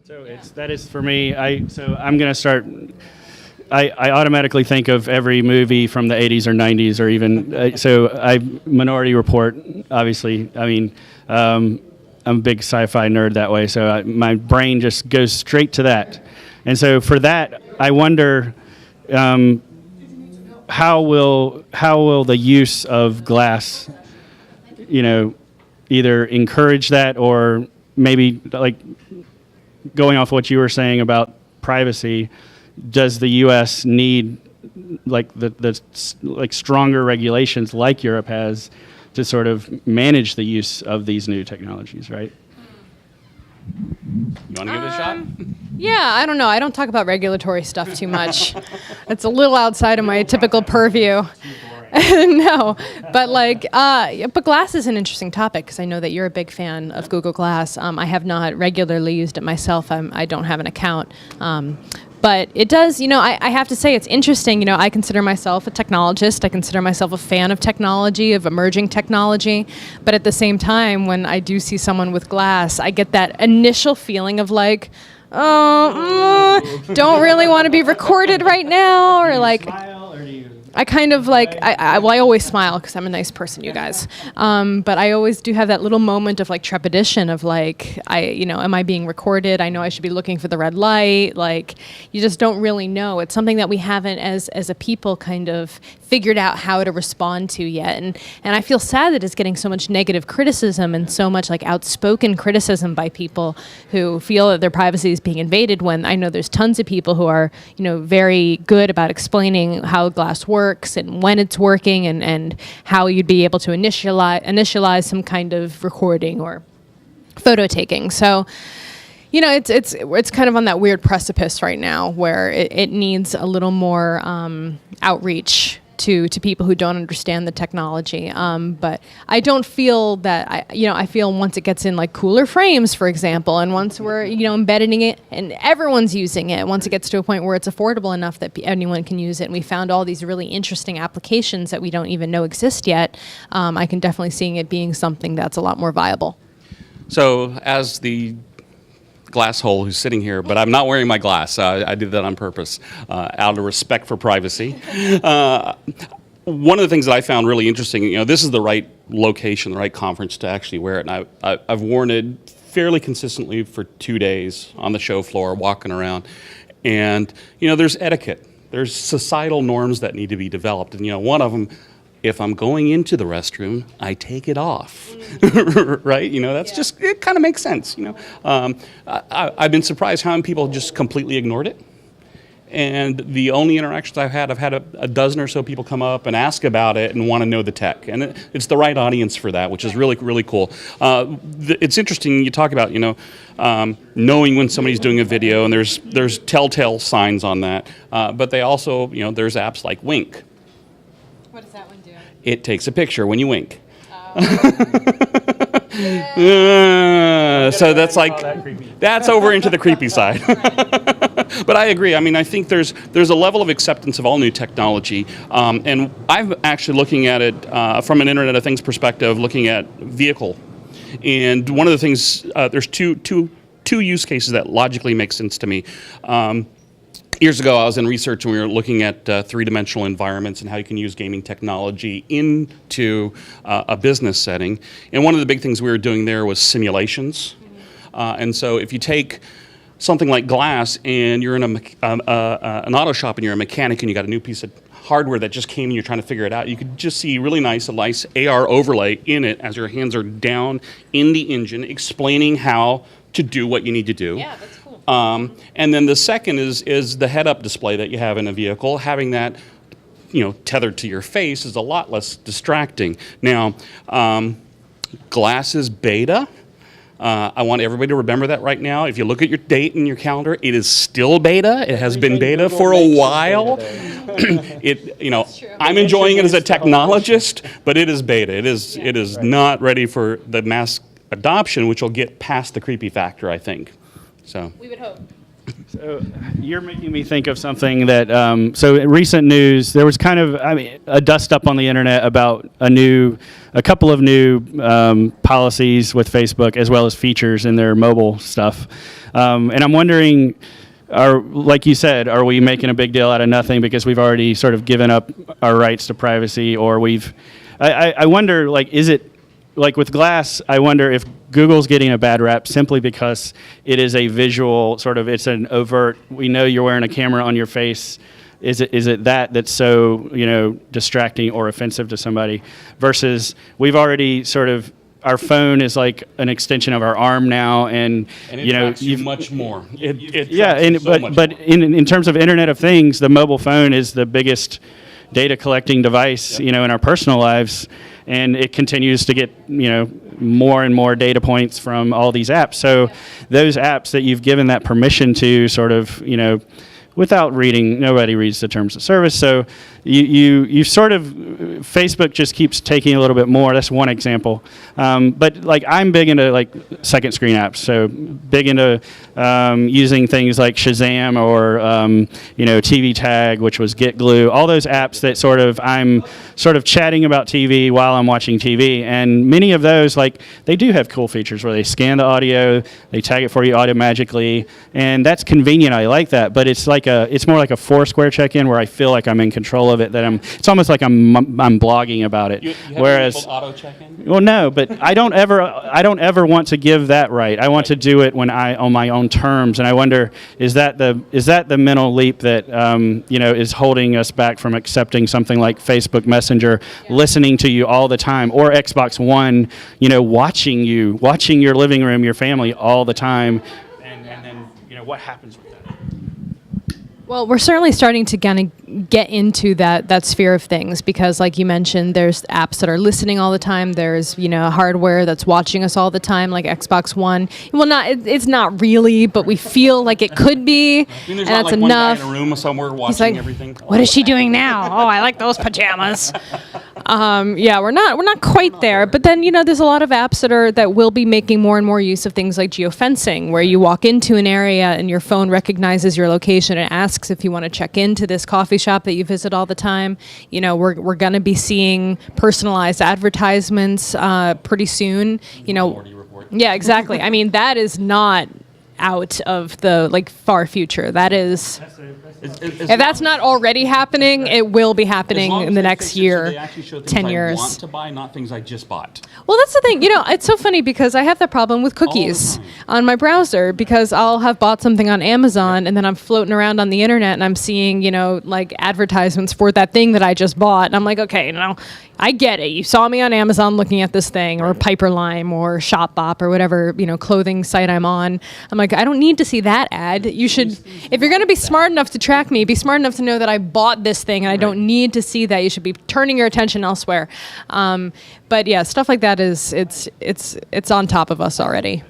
So that is for me. I'm going to start. I automatically think of every movie from the 80s or 90s or even Minority Report, obviously. I mean, I'm a big sci-fi nerd that way, so my brain just goes straight to that. And so for that, I wonder how will the use of glass, either encourage that or maybe like going off what you were saying about privacy. Does the U.S. need like the stronger regulations like Europe has to sort of manage the use of these new technologies, right? You want to give it a shot? Yeah, I don't know. I don't talk about regulatory stuff too much. It's a little outside of my typical purview. No, but Glass is an interesting topic because I know that you're a big fan of Google Glass. I have not regularly used it myself. I don't have an account. But it does, I have to say it's interesting. I consider myself a technologist. I consider myself a fan of technology, of emerging technology. But at the same time, when I do see someone with glass, I get that initial feeling of like, don't really want to be recorded right now, or like. I kind of like, I always smile because I'm a nice person, you guys. But I always do have that little moment of like trepidation of like, am I being recorded? I know I should be looking for the red light. Like, you just don't really know. It's something that we haven't as a people kind of figured out how to respond to yet. And I feel sad that it's getting so much negative criticism and so much like outspoken criticism by people who feel that their privacy is being invaded, when I know there's tons of people who are, very good about explaining how glass works and when it's working and how you'd be able to initialize some kind of recording or photo taking. So, it's kind of on that weird precipice right now where it needs a little more outreach to people who don't understand the technology. But I don't feel that, I feel once it gets in like cooler frames, for example, and once we're, embedding it and everyone's using it, once it gets to a point where it's affordable enough that anyone can use it, and we found all these really interesting applications that we don't even know exist yet, I can definitely see it being something that's a lot more viable. So as the glass hole who's sitting here, but I'm not wearing my glass. I did that on purpose, out of respect for privacy. One of the things that I found really interesting, this is the right location, the right conference to actually wear it, and I've worn it fairly consistently for 2 days on the show floor, walking around, and there's etiquette, there's societal norms that need to be developed, and one of them, if I'm going into the restroom, I take it off, right? That's just, it kind of makes sense, I've been surprised how many people just completely ignored it. And the only interactions I've had a dozen or so people come up and ask about it and want to know the tech. And it's the right audience for that, which is really, really cool. It's interesting, you talk about, knowing when somebody's doing a video, and there's telltale signs on that. But they also, there's apps like Wink. What does that one do? It takes a picture when you wink. So that's that's over into the creepy side. But I agree. I mean, I think there's a level of acceptance of all new technology, and I'm actually looking at it from an Internet of Things perspective, looking at vehicle. And one of the things, there's two use cases that logically make sense to me. Years ago, I was in research and we were looking at three-dimensional environments and how you can use gaming technology into a business setting. And one of the big things we were doing there was simulations. And so if you take something like glass and you're in an auto shop and you're a mechanic and you got a new piece of hardware that just came and you're trying to figure it out, you could just see a nice AR overlay in it as your hands are down in the engine explaining how to do what you need to do. Yeah, that's cool. And then the second is the head-up display that you have in a vehicle. Having that, tethered to your face is a lot less distracting. Now, glass is beta. I want everybody to remember that right now. If you look at your date in your calendar, it is still beta. It has been beta for a while. I'm enjoying it as a technologist, but it is beta. It is not ready for the mass adoption, which will get past the creepy factor, I think. So we would hope. So you're making me think of something that, so in recent news, there was kind of, a dust up on the internet about a couple of new policies with Facebook as well as features in their mobile stuff. And I'm wondering, like you said, are we making a big deal out of nothing because we've already sort of given up our rights to privacy, or I wonder, like, is it, like with Glass, I wonder if Google's getting a bad rap simply because it is a visual sort of, it's an overt, we know you're wearing a camera on your face. Is it that's so, distracting or offensive to somebody, versus we've already sort of, our phone is like an extension of our arm now, and it tracks you much more. But in terms of Internet of Things, the mobile phone is the biggest data collecting device, in our personal lives, and it continues to get, more and more data points from all these apps. So those apps that you've given that permission to sort of, without reading, nobody reads the terms of service. So you sort of, Facebook just keeps taking a little bit more. That's one example. But like, I'm big into like second screen apps. So big into using things like Shazam or, TV Tag, which was Get Glue, all those apps that I'm sort of chatting about TV while I'm watching TV. And many of those, like, they do have cool features where they scan the audio, they tag it for you automatically, and that's convenient. I like that, but it's more like a Foursquare check-in where I feel like I'm in control of it. It's almost like I'm blogging about it. You have Whereas, auto check-in? well, no, but I don't ever want to give that right. I want to do it on my own terms, and I wonder, is that the mental leap that is holding us back from accepting something like Facebook Messenger, listening to you all the time, or Xbox One, watching your living room, your family all the time, and then what happens with that? Well, we're certainly starting to kind of get into that sphere of things, because like you mentioned, there's apps that are listening all the time. There's, hardware that's watching us all the time, like Xbox One. Well, it's not really, but we feel like it could be, and that's like enough. One guy in a room somewhere watching He's like, everything. what is she doing now? Oh, I like those pajamas. We're not quite there, but then there's a lot of apps that will be making more and more use of things like geofencing, where you walk into an area and your phone recognizes your location and asks if you want to check into this coffee shop that you visit all the time. We're going to be seeing personalized advertisements pretty soon. Yeah, exactly. I mean, that is not out of the far future. That is. If that's not already happening, it will be happening in the next year, 10 years. I want to buy, not things I just bought. Well, that's the thing. It's so funny because I have that problem with cookies on my browser, because I'll have bought something on Amazon and then I'm floating around on the internet and I'm seeing, advertisements for that thing that I just bought. And I'm like, okay, I get it. You saw me on Amazon looking at this thing, or Piperlime or Shopbop or whatever, clothing site I'm on. I'm like, I don't need to see that ad. You should, if you're going to be smart enough to track me, be smart enough to know that I bought this thing and I don't need to see that. You should be turning your attention elsewhere. But yeah, stuff like that it's on top of us already.